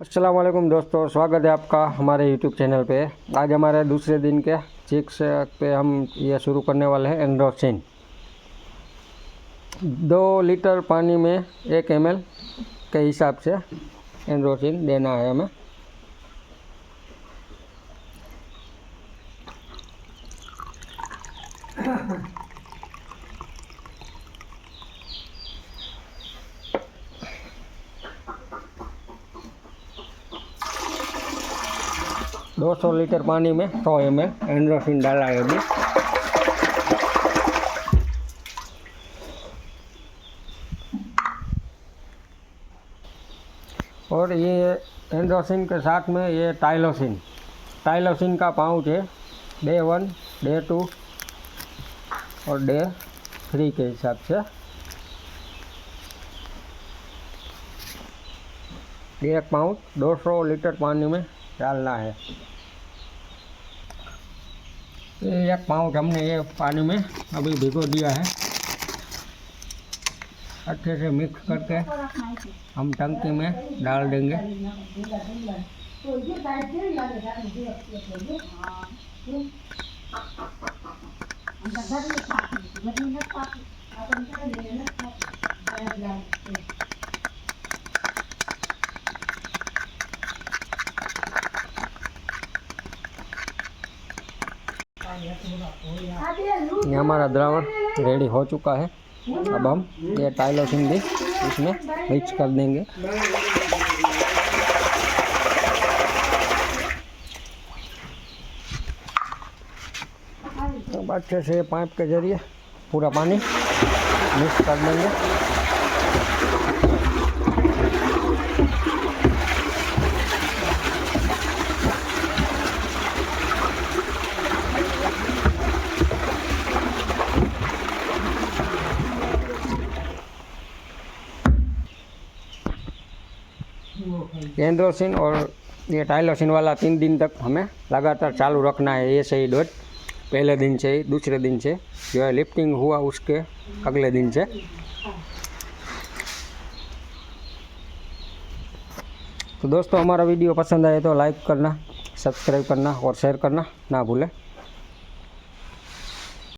अस्सलाम वालेकुम दोस्तों, स्वागत है आपका हमारे यूट्यूब चैनल पे। आज हमारे दूसरे दिन के चिक्स पे हम ये शुरू करने वाले हैं एंड्रोसिन। 2 लीटर पानी में 1 ml के हिसाब से एंड्रोसिन देना है हमें। दो 200 लीटर पानी में 100 ml एंड्रोसिन डाला है अभी। और ये एंड्रोसिन के साथ में ये टाइलोसिन का पाउच है डे 1, डे 2 और डे 3 के हिसाब से। ये 1 पाउच 200 लीटर पानी में डालना है। ये 1 पाउच हमने ये पानी में अभी भिगो दिया है। अच्छे से मिक्स करके हम टंकी में डाल देंगे। ये हमारा द्रावण रेडी हो चुका है। अब हम ये टाइलोसिन भी इसमें मिक्स कर देंगे। तो अच्छे से पाइप के जरिए पूरा पानी मिक्स कर देंगे। एंड्रोसिन और ये टाइलोसिन वाला 3 दिन तक हमें लगातार चालू रखना है। ये सही डोज पहले दिन से ही, दूसरे दिन से जो है लिफ्टिंग हुआ उसके अगले दिन से। तो दोस्तों, हमारा वीडियो पसंद आए तो लाइक करना, सब्सक्राइब करना और शेयर करना ना भूलें।